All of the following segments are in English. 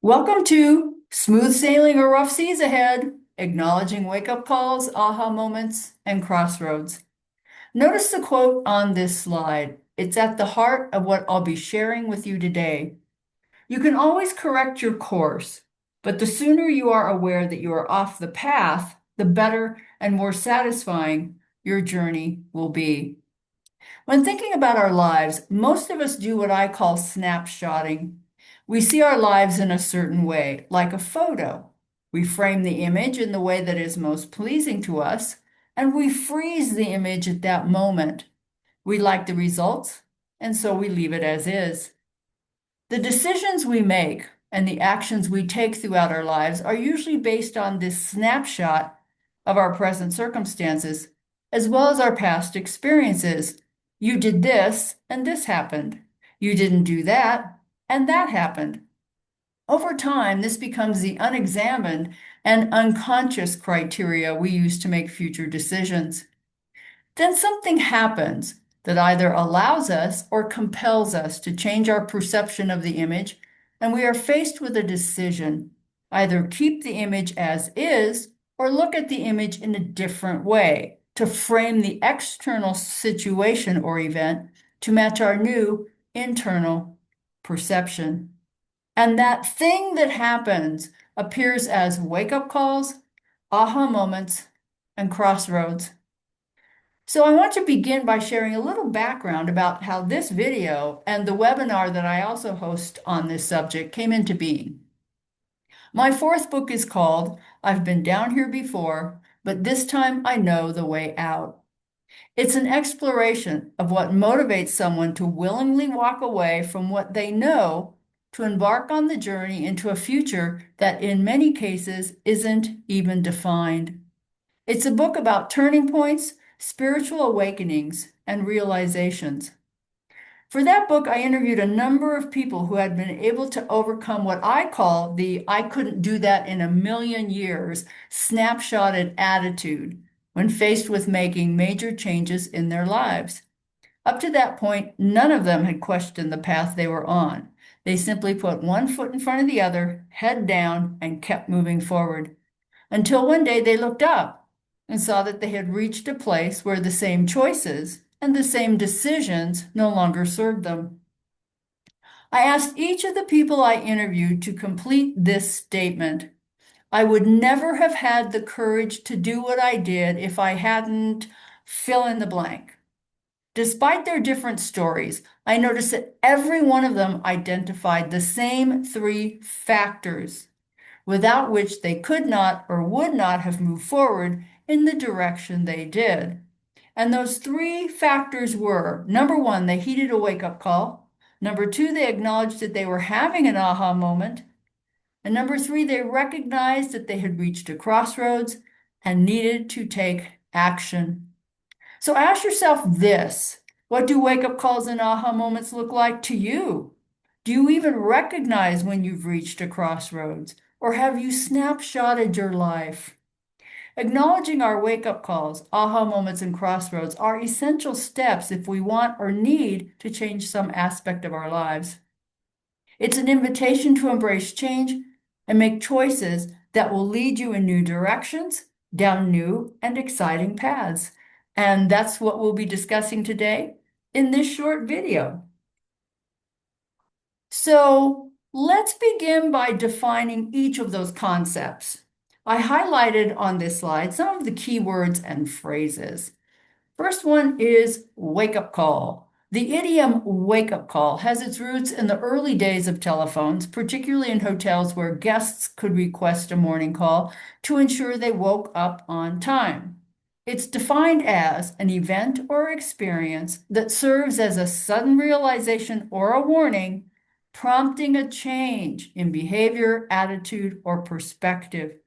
Welcome to Smooth Sailing or Rough Seas Ahead, acknowledging wake-up calls, aha moments, and crossroads. Notice the quote on this slide. It's at the heart of what I'll be sharing with you today. You can always correct your course, but the sooner you are aware that you are off the path, the better and more satisfying your journey will be. When thinking about our lives, most of us do what I call snapshotting. We see our lives in a certain way, like a photo. We frame the image in the way that is most pleasing to us, and we freeze the image at that moment. We like the results, and so we leave it as is. The decisions we make and the actions we take throughout our lives are usually based on this snapshot of our present circumstances, as well as our past experiences. You did this, and this happened. You didn't do that, and that happened. Over time, this becomes the unexamined and unconscious criteria we use to make future decisions. Then something happens that either allows us or compels us to change our perception of the image, and we are faced with a decision. Either keep the image as is or look at the image in a different way to frame the external situation or event to match our new internal perception. And that thing that happens appears as wake-up calls, aha moments, and crossroads. So I want to begin by sharing a little background about how this video and the webinar that I also host on this subject came into being. My fourth book is called I've Been Down Here Before, but This Time I Know the Way Out. It's an exploration of what motivates someone to willingly walk away from what they know to embark on the journey into a future that in many cases isn't even defined. It's a book about turning points, spiritual awakenings, and realizations. For that book, I interviewed a number of people who had been able to overcome what I call the I couldn't do that in a million years snapshotted attitude when faced with making major changes in their lives. Up to that point, none of them had questioned the path they were on. They simply put one foot in front of the other, head down, and kept moving forward. Until one day they looked up and saw that they had reached a place where the same choices and the same decisions no longer served them. I asked each of the people I interviewed to complete this statement. I would never have had the courage to do what I did if I hadn't fill in the blank. Despite their different stories, I noticed that every one of them identified the same three factors without which they could not or would not have moved forward in the direction they did. And those three factors were, number one, they heeded a wake-up call. Number two, they acknowledged that they were having an aha moment. And number three, they recognized that they had reached a crossroads and needed to take action. So ask yourself this: what do wake-up calls and aha moments look like to you? Do you even recognize when you've reached a crossroads? Or have you snapshotted your life? Acknowledging our wake-up calls, aha moments, and crossroads are essential steps if we want or need to change some aspect of our lives. It's an invitation to embrace change and make choices that will lead you in new directions, down new and exciting paths. And that's what we'll be discussing today in this short video. So let's begin by defining each of those concepts. I highlighted on this slide some of the key words and phrases. First one is wake-up call. The idiom wake-up call has its roots in the early days of telephones, particularly in hotels where guests could request a morning call to ensure they woke up on time. It's defined as an event or experience that serves as a sudden realization or a warning, prompting a change in behavior, attitude, or perspective.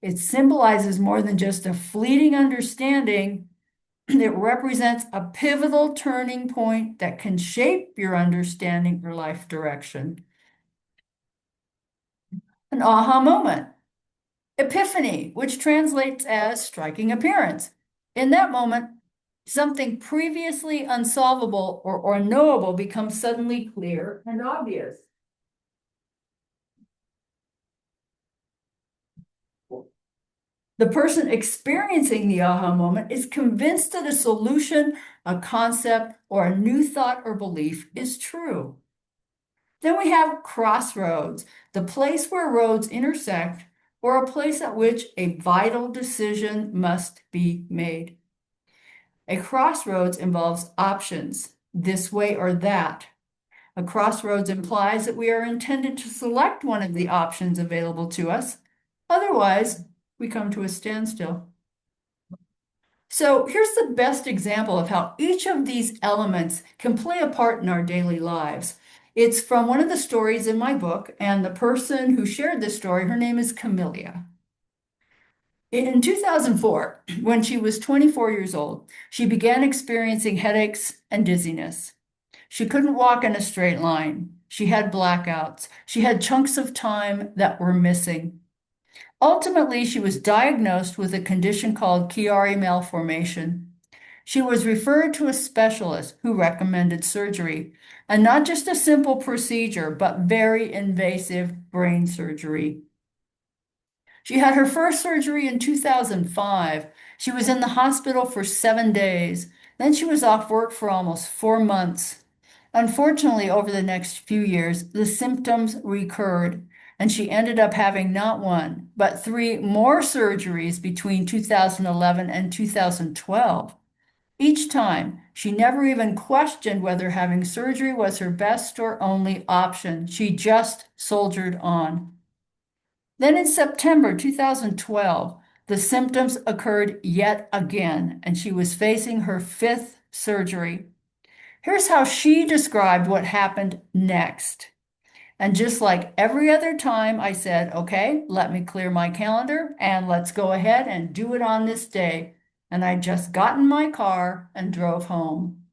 It symbolizes more than just a fleeting understanding. It represents a pivotal turning point that can shape your understanding or life direction. An aha moment. Epiphany, which translates as striking appearance. In that moment, something previously unsolvable or unknowable becomes suddenly clear and obvious. The person experiencing the aha moment is convinced that a solution, a concept, or a new thought or belief is true. Then we have crossroads, the place where roads intersect, or a place at which a vital decision must be made. A crossroads involves options, this way or that. A crossroads implies that we are intended to select one of the options available to us. Otherwise, we come to a standstill. So here's the best example of how each of these elements can play a part in our daily lives. It's from one of the stories in my book, and the person who shared this story, her name is Camellia. In 2004, when she was 24 years old, she began experiencing headaches and dizziness. She couldn't walk in a straight line. She had blackouts. She had chunks of time that were missing. Ultimately, she was diagnosed with a condition called Chiari malformation. She was referred to a specialist who recommended surgery, and not just a simple procedure, but very invasive brain surgery. She had her first surgery in 2005. She was in the hospital for 7 days. Then she was off work for almost 4 months. Unfortunately, over the next few years, the symptoms recurred, and she ended up having not one, but three more surgeries between 2011 and 2012. Each time, she never even questioned whether having surgery was her best or only option. She just soldiered on. Then in September 2012, the symptoms occurred yet again, and she was facing her fifth surgery. Here's how she described what happened next. And just like every other time, I said, okay, let me clear my calendar and let's go ahead and do it on this day. And I just got in my car and drove home.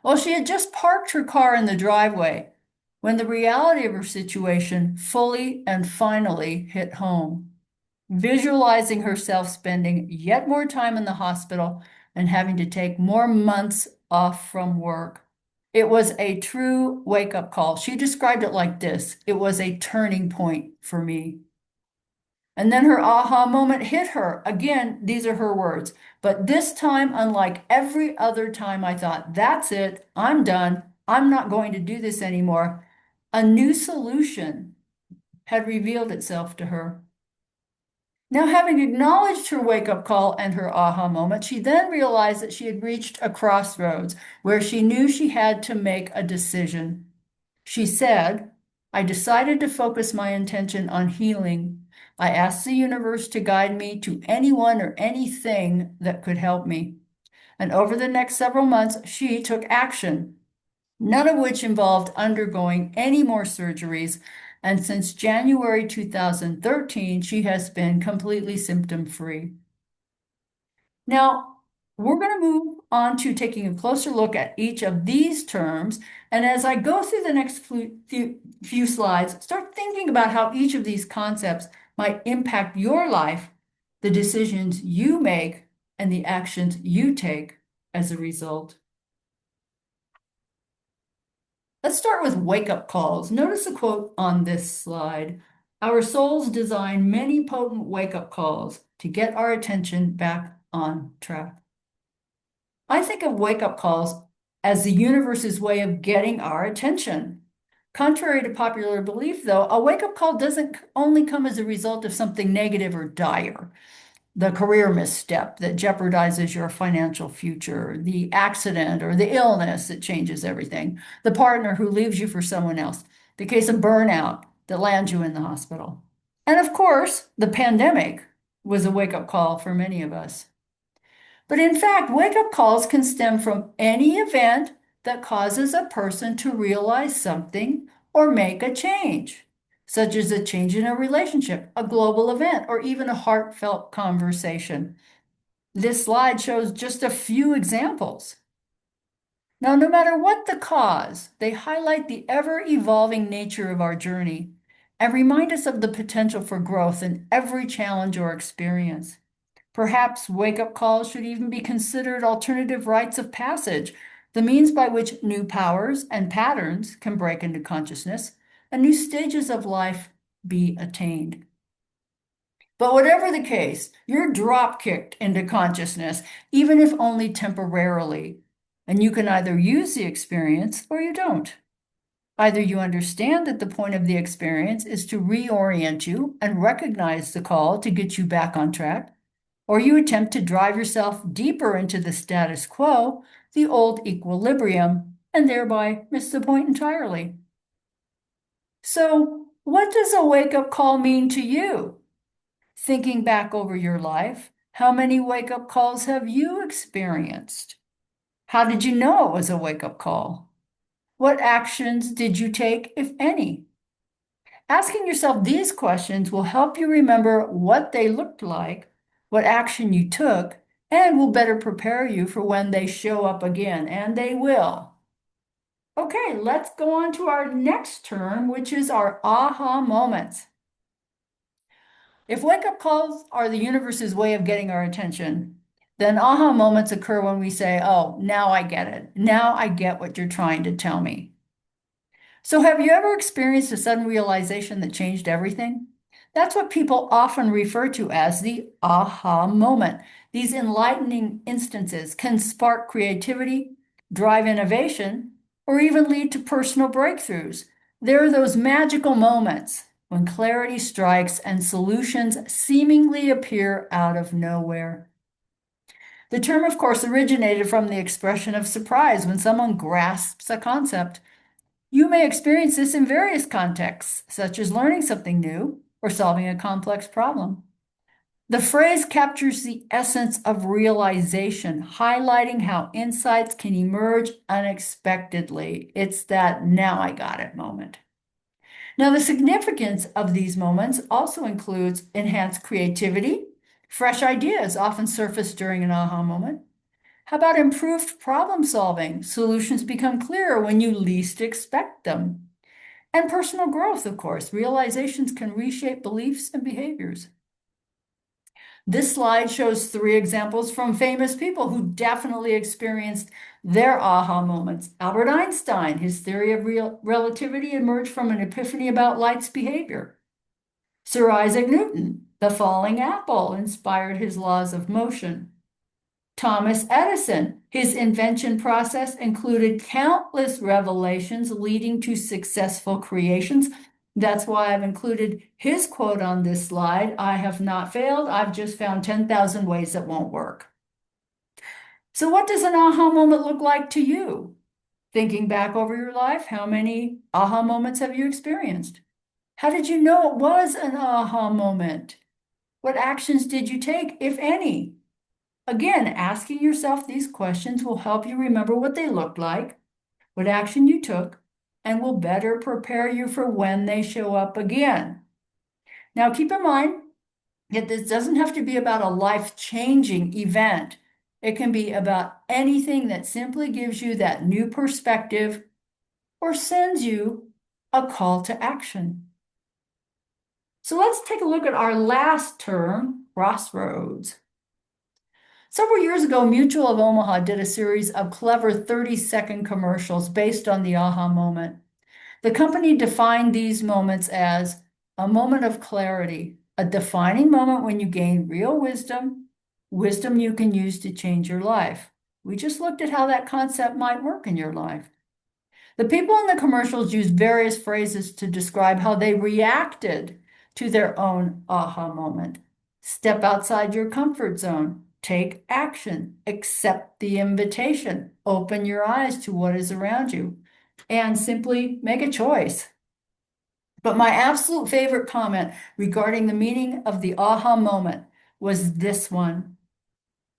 Well, she had just parked her car in the driveway when the reality of her situation fully and finally hit home, visualizing herself spending yet more time in the hospital and having to take more months off from work. It was a true wake-up call. She described it like this: it was a turning point for me. And then her aha moment hit her. Again, these are her words. But this time, unlike every other time, I thought, that's it, I'm done, I'm not going to do this anymore. A new solution had revealed itself to her. Now, having acknowledged her wake-up call and her aha moment, she then realized that she had reached a crossroads where she knew she had to make a decision. She said, I decided to focus my intention on healing. I asked the universe to guide me to anyone or anything that could help me. And over the next several months, she took action, none of which involved undergoing any more surgeries. And since January 2013, she has been completely symptom-free. Now, we're going to move on to taking a closer look at each of these terms. And as I go through the next few slides, start thinking about how each of these concepts might impact your life, the decisions you make, and the actions you take as a result. Let's start with wake-up calls. Notice a quote on this slide. Our souls design many potent wake-up calls to get our attention back on track. I think of wake-up calls as the universe's way of getting our attention. Contrary to popular belief, though, a wake-up call doesn't only come as a result of something negative or dire. The career misstep that jeopardizes your financial future, the accident or the illness that changes everything, the partner who leaves you for someone else, the case of burnout that lands you in the hospital. And of course, the pandemic was a wake-up call for many of us. But in fact, wake-up calls can stem from any event that causes a person to realize something or make a change, such as a change in a relationship, a global event, or even a heartfelt conversation. This slide shows just a few examples. Now, no matter what the cause, they highlight the ever-evolving nature of our journey and remind us of the potential for growth in every challenge or experience. Perhaps wake-up calls should even be considered alternative rites of passage, the means by which new powers and patterns can break into consciousness and new stages of life be attained. But whatever the case, you're drop kicked into consciousness, even if only temporarily. And you can either use the experience or you don't. Either you understand that the point of the experience is to reorient you and recognize the call to get you back on track, or you attempt to drive yourself deeper into the status quo, the old equilibrium, and thereby miss the point entirely. So, what does a wake up call mean to you? Thinking back over your life, how many wake up calls have you experienced? How did you know it was a wake up call? What actions did you take, if any? Asking yourself these questions will help you remember what they looked like, what action you took, and will better prepare you for when they show up again, and they will. Okay, let's go on to our next term, which is our aha moments. If wake-up calls are the universe's way of getting our attention, then aha moments occur when we say, oh, now I get it. Now I get what you're trying to tell me. So have you ever experienced a sudden realization that changed everything? That's what people often refer to as the aha moment. These enlightening instances can spark creativity, drive innovation, or even lead to personal breakthroughs. There are those magical moments when clarity strikes and solutions seemingly appear out of nowhere. The term, of course, originated from the expression of surprise when someone grasps a concept. You may experience this in various contexts, such as learning something new or solving a complex problem. The phrase captures the essence of realization, highlighting how insights can emerge unexpectedly. It's that now I got it moment. Now, the significance of these moments also includes enhanced creativity. Fresh ideas often surface during an aha moment. How about improved problem solving? Solutions become clearer when you least expect them. And personal growth, of course. Realizations can reshape beliefs and behaviors. This slide shows 3 examples from famous people who definitely experienced their aha moments. Albert Einstein, his theory of relativity emerged from an epiphany about light's behavior. Sir Isaac Newton, the falling apple inspired his laws of motion. Thomas Edison, his invention process included countless revelations leading to successful creations. That's why I've included his quote on this slide. I have not failed. I've just found 10,000 ways that won't work. So what does an aha moment look like to you? Thinking back over your life, how many aha moments have you experienced? How did you know it was an aha moment? What actions did you take, if any? Again, asking yourself these questions will help you remember what they looked like, what action you took, and will better prepare you for when they show up again. Now, keep in mind that this doesn't have to be about a life-changing event. It can be about anything that simply gives you that new perspective or sends you a call to action. So let's take a look at our last term, crossroads. Several years ago, Mutual of Omaha did a series of clever 30-second commercials based on the aha moment. The company defined these moments as a moment of clarity, a defining moment when you gain real wisdom, wisdom you can use to change your life. We just looked at how that concept might work in your life. The people in the commercials used various phrases to describe how they reacted to their own aha moment. Step outside your comfort zone. Take action. Accept the invitation. Open your eyes to what is around you. And simply make a choice. But my absolute favorite comment regarding the meaning of the aha moment was this one.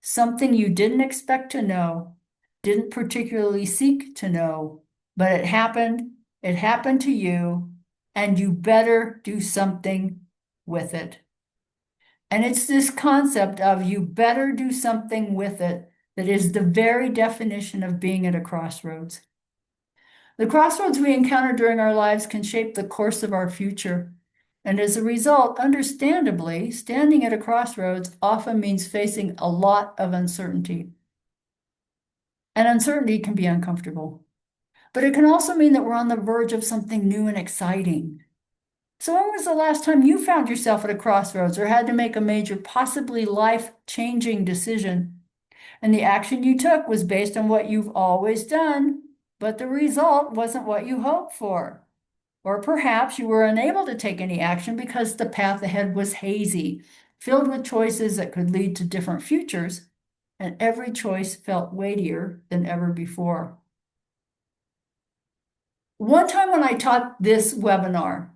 Something you didn't expect to know, didn't particularly seek to know, but it happened to you, and you better do something with it. And it's this concept of you better do something with it that is the very definition of being at a crossroads. The crossroads we encounter during our lives can shape the course of our future. And as a result, understandably, standing at a crossroads often means facing a lot of uncertainty. And uncertainty can be uncomfortable. But it can also mean that we're on the verge of something new and exciting. So when was the last time you found yourself at a crossroads or had to make a major, possibly life-changing decision? And the action you took was based on what you've always done, but the result wasn't what you hoped for. Or perhaps you were unable to take any action because the path ahead was hazy, filled with choices that could lead to different futures, and every choice felt weightier than ever before. One time when I taught this webinar,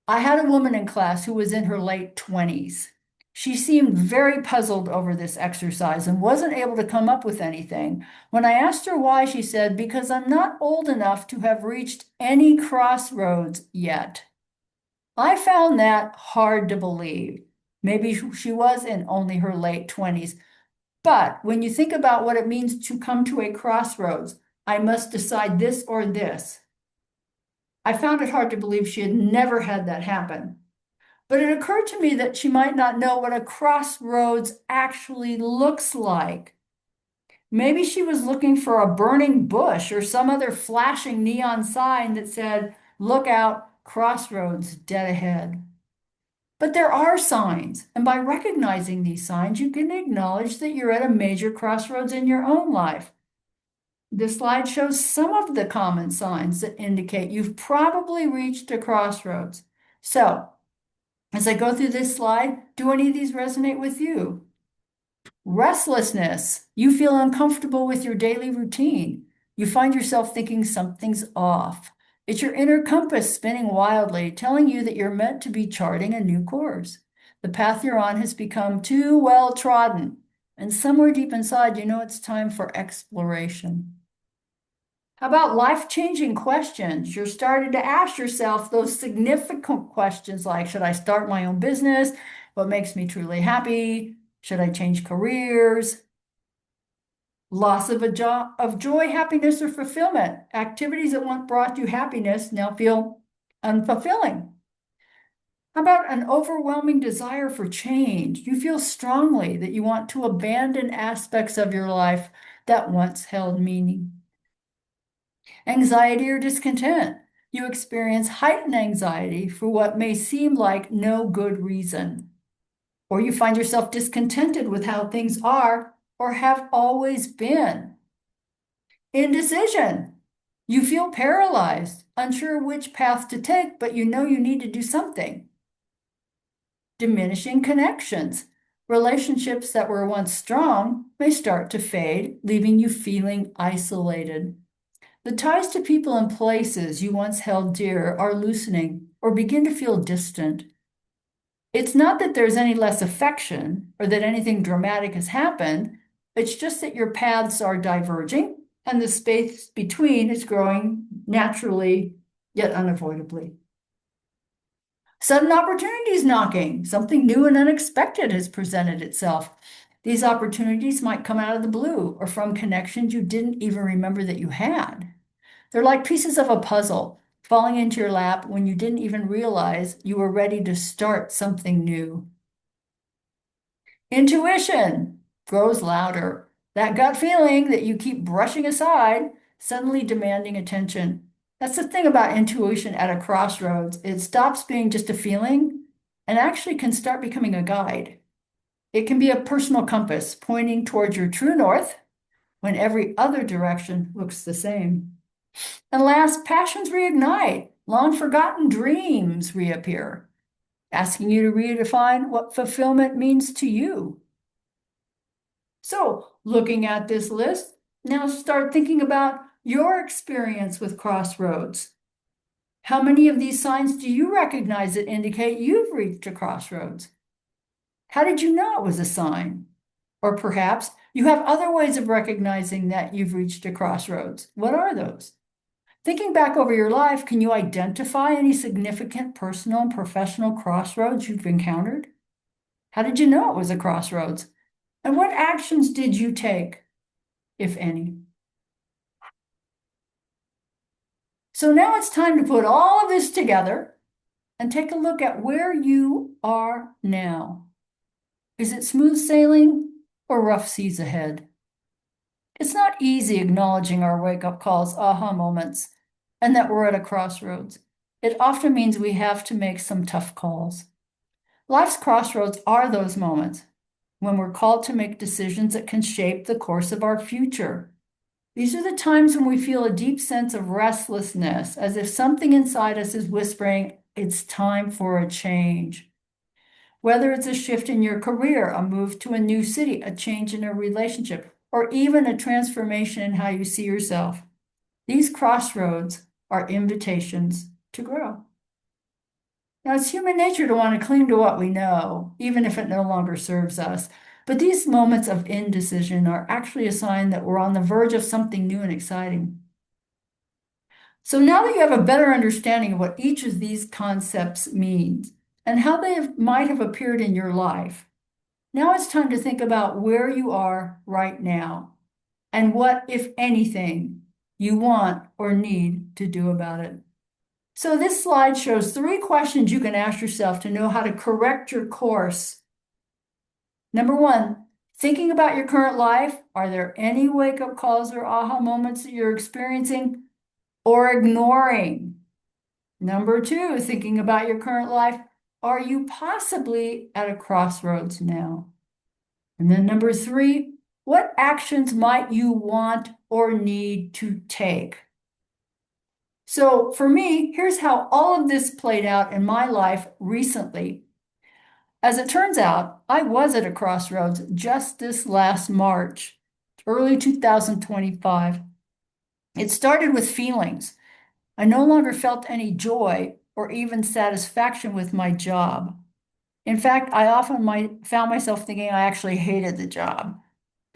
I had a woman in class who was in her late 20s. She seemed very puzzled over this exercise and wasn't able to come up with anything. When I asked her why, she said, "Because I'm not old enough to have reached any crossroads yet." I found that hard to believe. Maybe she was in only her late 20s. But when you think about what it means to come to a crossroads, I must decide this or this. I found it hard to believe she had never had that happen. But it occurred to me that she might not know what a crossroads actually looks like. Maybe she was looking for a burning bush or some other flashing neon sign that said, "Look out, crossroads dead ahead." But there are signs, and by recognizing these signs, you can acknowledge that you're at a major crossroads in your own life. This slide shows some of the common signs that indicate you've probably reached a crossroads. So, as I go through this slide, do any of these resonate with you? Restlessness. You feel uncomfortable with your daily routine. You find yourself thinking something's off. It's your inner compass spinning wildly, telling you that you're meant to be charting a new course. The path you're on has become too well trodden, and somewhere deep inside, you know it's time for exploration. How about life-changing questions? You're starting to ask yourself those significant questions like, should I start my own business? What makes me truly happy? Should I change careers? Loss of joy, happiness, or fulfillment. Activities that once brought you happiness now feel unfulfilling. How about an overwhelming desire for change? You feel strongly that you want to abandon aspects of your life that once held meaning. Anxiety or discontent. You experience heightened anxiety for what may seem like no good reason. Or you find yourself discontented with how things are or have always been. Indecision. You feel paralyzed, unsure which path to take, but you know you need to do something. Diminishing connections. Relationships that were once strong may start to fade, leaving you feeling isolated. The ties to people and places you once held dear are loosening or begin to feel distant. It's not that there's any less affection or that anything dramatic has happened. It's just that your paths are diverging and the space between is growing naturally, yet unavoidably. Sudden opportunities knocking. Something new and unexpected has presented itself. These opportunities might come out of the blue or from connections you didn't even remember that you had. They're like pieces of a puzzle falling into your lap when you didn't even realize you were ready to start something new. Intuition grows louder. That gut feeling that you keep brushing aside, suddenly demanding attention. That's the thing about intuition at a crossroads. It stops being just a feeling and actually can start becoming a guide. It can be a personal compass pointing towards your true north when every other direction looks the same. And last, passions reignite. Long forgotten dreams reappear, asking you to redefine what fulfillment means to you. So, looking at this list, now start thinking about your experience with crossroads. How many of these signs do you recognize that indicate you've reached a crossroads? How did you know it was a sign? Or perhaps you have other ways of recognizing that you've reached a crossroads. What are those? Thinking back over your life, can you identify any significant personal and professional crossroads you've encountered? How did you know it was a crossroads? And what actions did you take, if any? So now it's time to put all of this together and take a look at where you are now. Is it smooth sailing or rough seas ahead? It's not easy acknowledging our wake-up calls, aha moments, and that we're at a crossroads. it often means we have to make some tough calls. Life's crossroads are those moments when we're called to make decisions that can shape the course of our future. These are the times when we feel a deep sense of restlessness, as if something inside us is whispering, it's time for a change. Whether it's a shift in your career, a move to a new city, a change in a relationship, or even a transformation in how you see yourself, these crossroads are invitations to grow. Now, it's human nature to want to cling to what we know, even if it no longer serves us. But these moments of indecision are actually a sign that we're on the verge of something new and exciting. So now that you have a better understanding of what each of these concepts means and how might have appeared in your life, now it's time to think about where you are right now and what, if anything, you want or need to do about it. So this slide shows 3 questions you can ask yourself to know how to correct your course. Number 1, thinking about your current life, are there any wake-up calls or aha moments that you're experiencing or ignoring? Number 2, thinking about your current life, are you possibly at a crossroads now? And then number 3, what actions might you want or need to take? So for me, here's how all of this played out in my life recently. As it turns out, I was at a crossroads just this last March, early 2025. It started with feelings. I no longer felt any joy or even satisfaction with my job. In fact, I often found myself thinking I actually hated the job.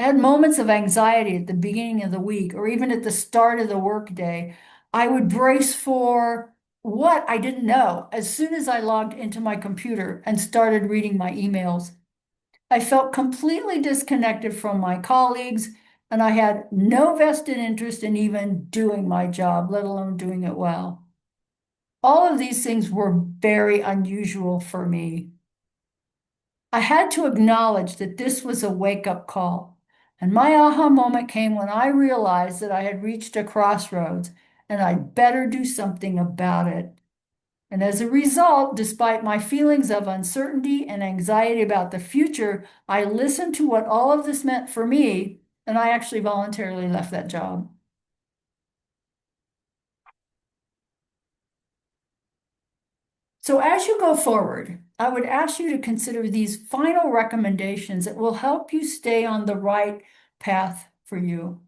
I had moments of anxiety at the beginning of the week or even at the start of the workday. I would brace for what I didn't know as soon as I logged into my computer and started reading my emails. I felt completely disconnected from my colleagues, and I had no vested interest in even doing my job, let alone doing it well. All of these things were very unusual for me. I had to acknowledge that this was a wake-up call. And my aha moment came when I realized that I had reached a crossroads and I'd better do something about it. And as a result, despite my feelings of uncertainty and anxiety about the future, I listened to what all of this meant for me, and I actually voluntarily left that job. So as you go forward, I would ask you to consider these final recommendations that will help you stay on the right path for you.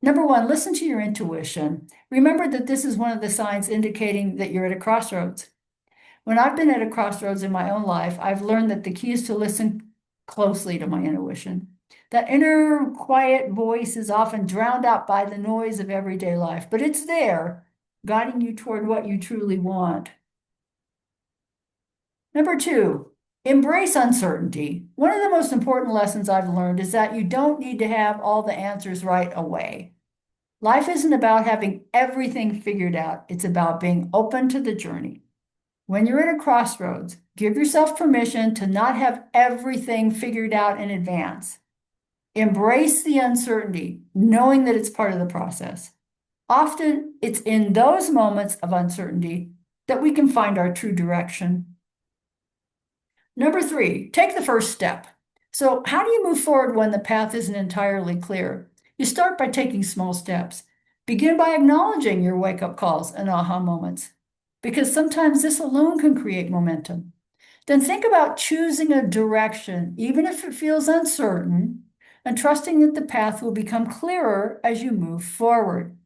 Number 1, listen to your intuition. Remember that this is one of the signs indicating that you're at a crossroads. When I've been at a crossroads in my own life, I've learned that the key is to listen closely to my intuition. That inner quiet voice is often drowned out by the noise of everyday life, but it's there, guiding you toward what you truly want. Number 2, embrace uncertainty. One of the most important lessons I've learned is that you don't need to have all the answers right away. Life isn't about having everything figured out. It's about being open to the journey. When you're at a crossroads, give yourself permission to not have everything figured out in advance. Embrace the uncertainty, knowing that it's part of the process. Often, it's in those moments of uncertainty that we can find our true direction. Number 3, take the first step. So how do you move forward when the path isn't entirely clear? You start by taking small steps. Begin by acknowledging your wake-up calls and aha moments, because sometimes this alone can create momentum. Then think about choosing a direction, even if it feels uncertain, and trusting that the path will become clearer as you move forward.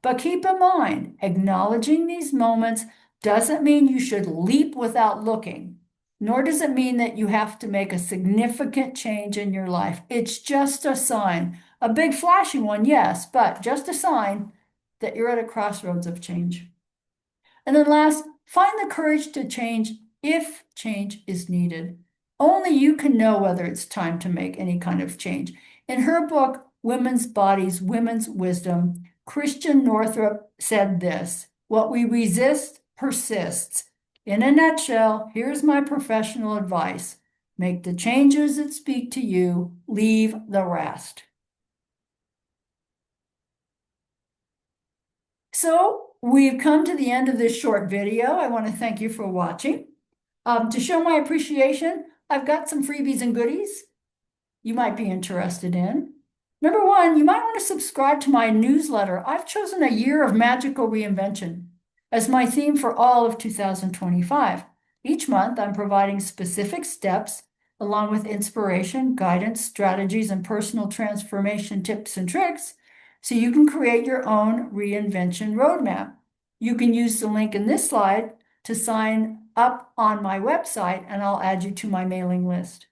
But keep in mind, acknowledging these moments doesn't mean you should leap without looking, nor does it mean that you have to make a significant change in your life. It's just a sign, a big flashing one, yes, but just a sign that you're at a crossroads of change. And then last, find the courage to change if change is needed. Only you can know whether it's time to make any kind of change. In her book, Women's Bodies, Women's Wisdom, Christian Northrup said this: what we resist persists. In a nutshell, here's my professional advice. Make the changes that speak to you, leave the rest. So We've come to the end of this short video. I want to thank you for watching. To show my appreciation, I've got some freebies and goodies you might be interested in. Number one, you might want to subscribe to my newsletter. I've chosen a year of magical reinvention as my theme for all of 2025. Each month, I'm providing specific steps along with inspiration, guidance, strategies, and personal transformation tips and tricks so you can create your own reinvention roadmap. You can use the link in this slide to sign up on my website, and I'll add you to my mailing list.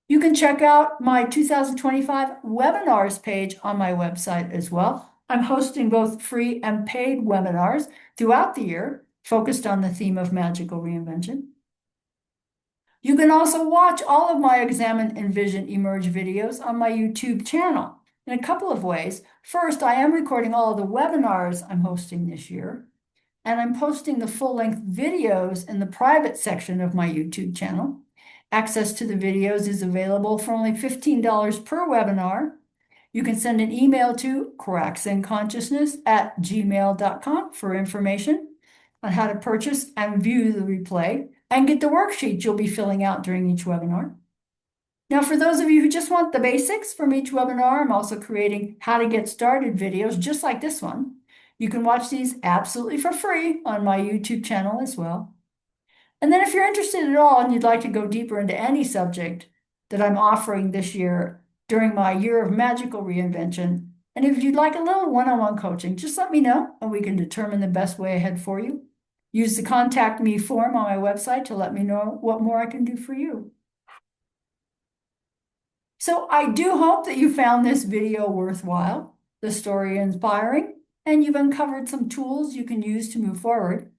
You can check out my 2025 webinars page on my website as well. I'm hosting both free and paid webinars throughout the year, focused on the theme of magical reinvention. You can also watch all of my Examine, Envision, Emerge videos on my YouTube channel in a couple of ways. First, I am recording all of the webinars I'm hosting this year, and I'm posting the full-length videos in the private section of my YouTube channel. Access to the videos is available for only $15 per webinar. You can send an email to cracksandconsciousness@gmail.com for information on how to purchase and view the replay and get the worksheets you'll be filling out during each webinar. Now, for those of you who just want the basics from each webinar, I'm also creating how to get started videos just like this one. You can watch these absolutely for free on my YouTube channel as well. And then if you're interested at all and you'd like to go deeper into any subject that I'm offering this year during my year of magical reinvention, and if you'd like a little one-on-one coaching, just let me know and we can determine the best way ahead for you. Use the contact me form on my website to let me know what more I can do for you. So I do hope that you found this video worthwhile, the story inspiring, and you've uncovered some tools you can use to move forward.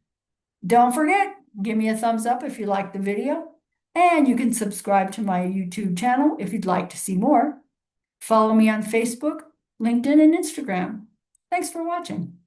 Don't forget, give me a thumbs up if you liked the video, and you can subscribe to my YouTube channel if you'd like to see more. Follow me on Facebook, LinkedIn, and Instagram. Thanks for watching.